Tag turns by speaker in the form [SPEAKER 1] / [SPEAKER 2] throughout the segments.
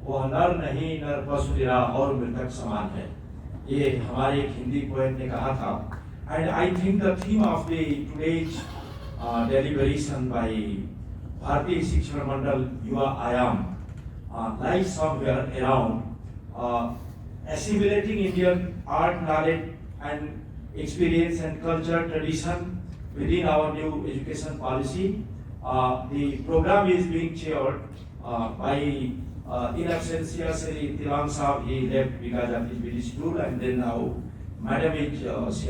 [SPEAKER 1] वह नर नहीं नर पशु निरा और मृतक समान है। ये हमारे एक हिंदी पोएट ने कहा था। And I think the theme of the today's deliberation by Bharatiya Shikshan Mandal Yuva Ayam lies somewhere around assimilating Indian art, knowledge and experience and culture tradition within our new education policy. The program is being chaired by in absentia Sri Tilang Sahab. He left because of his busy schedule, and then now Madam is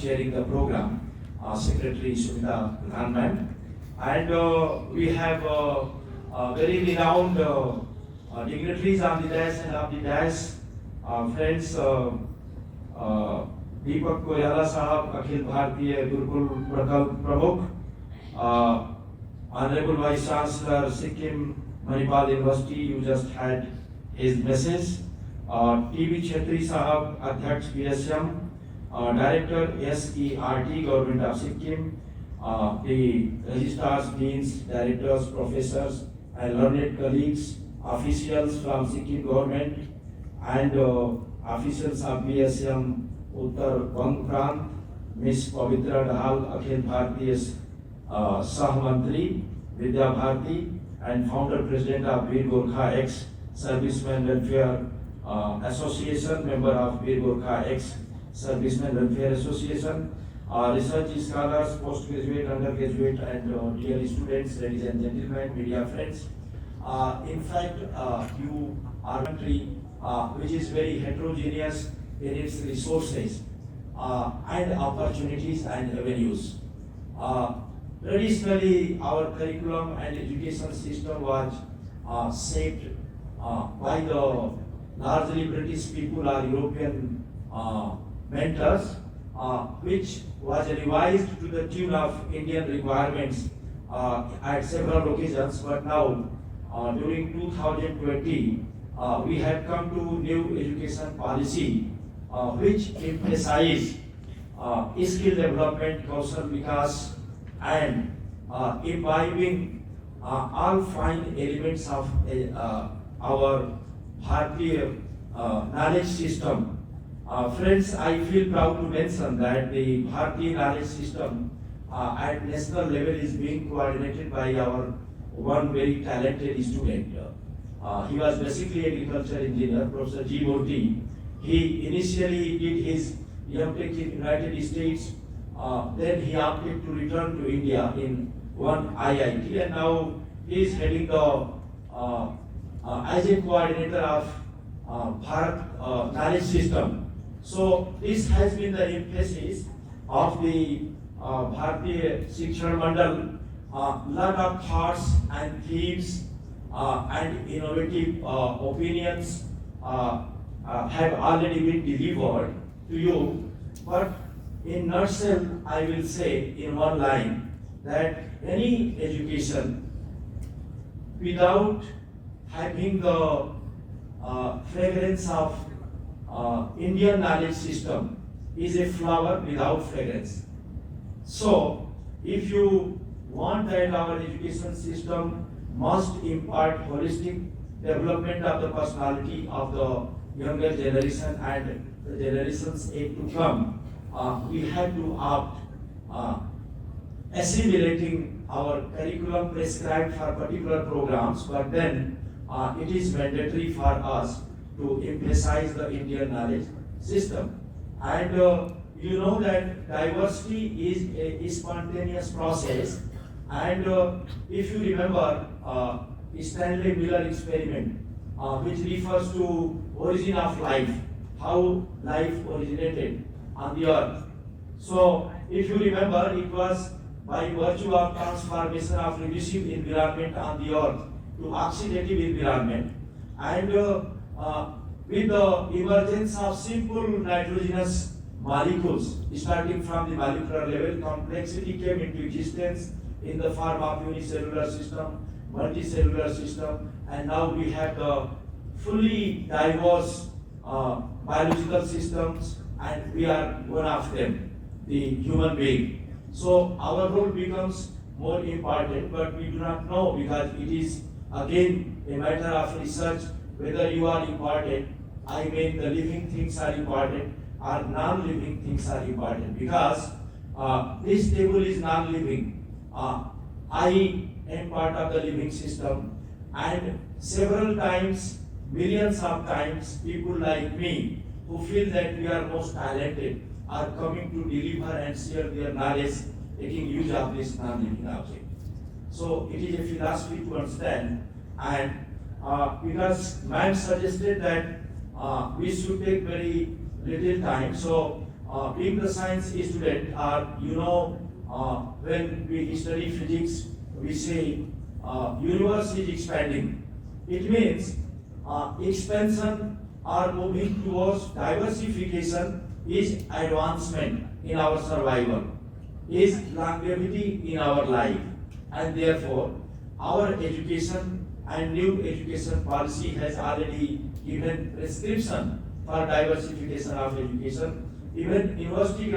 [SPEAKER 1] chairing the program. Secretary Sumita Pradhan ma'am, and we have very renowned dignitaries on the dais and of the dais, friends Deepak Koyala Sahab, Akhil Bharatiya Gurukul Prakal Pramukh, Honorable Vice Chancellor Sikkim Manipal University, you just had his message, TV Chetri Sahab, Adhyaksh PSM, Director SERT Government of Sikkim, the registrars, deans, directors, professors and learned colleagues, officials from Sikkim government and officials of BSM Uttar Bang Prant, Miss Pavitra Dahal, Akhil Bharatiya Sah Mantri, Vidya Bharati and founder president of Veer Gorkha X Servicemen Welfare Association, member of Veer Gorkha X Servicemen Welfare Association, research scholars, postgraduate, undergraduate and dear students, ladies and gentlemen, media friends. In fact, you are a country which is very heterogeneous in its resources and opportunities and avenues. Traditionally, our curriculum and education system was shaped by the largely British people or European mentors, which was revised to the tune of Indian requirements at several occasions. But now, during 2020, we have come to new education policy, which emphasizes skill development, Kaushal Vikas, and imbibing all fine elements of our Bharatiya knowledge system. Friends, I feel proud to mention that the Bharatiya knowledge system at national level is being coordinated by our one very talented student. He was basically agriculture engineer, Professor G. Murthy. He initially did his M.Tech in United States, then he opted to return to India in one IIT, and now he is heading the as a coordinator of Bharat knowledge system. So this has been the emphasis of the Bharatiya Shikshan Mandal. Lot of thoughts and themes and innovative opinions have already been delivered to you. But in nutshell, I will say in one line that any education without having the fragrance of Indian knowledge system is a flower without fragrance. So, if you want that our education system must impart holistic development of the personality of the younger generation and the generations yet to come, we have to opt assimilating our curriculum prescribed for particular programs, but then it is mandatory for us to emphasize the Indian knowledge system. And you know that diversity is a spontaneous process, and if you remember Stanley Miller experiment, which refers to origin of life, how life originated on the earth. So if you remember, it was by virtue of transformation of reducive environment on the earth to oxidative environment, and with the emergence of simple nitrogenous molecules, starting from the molecular level, complexity came into existence in the form of unicellular system, multicellular system, and now we have the fully diverse biological systems, and we are one of them, the human being. So our role becomes more important, but we do not know because it is again a matter of research whether you are important, I mean the living things are important or non-living things are important, because this table is non-living. I am part of the living system, and several times, millions of times, people like me who feel that we are most talented are coming to deliver and share their knowledge, taking use of this non-living object. So it is a philosophy to understand, and because man suggested that we should take very little time. So being the science student, when we study physics, we say universe is expanding. It means expansion or moving towards diversification is advancement in our survival, is longevity in our life, and therefore our education and new education policy has already given prescription for diversification of education. Even university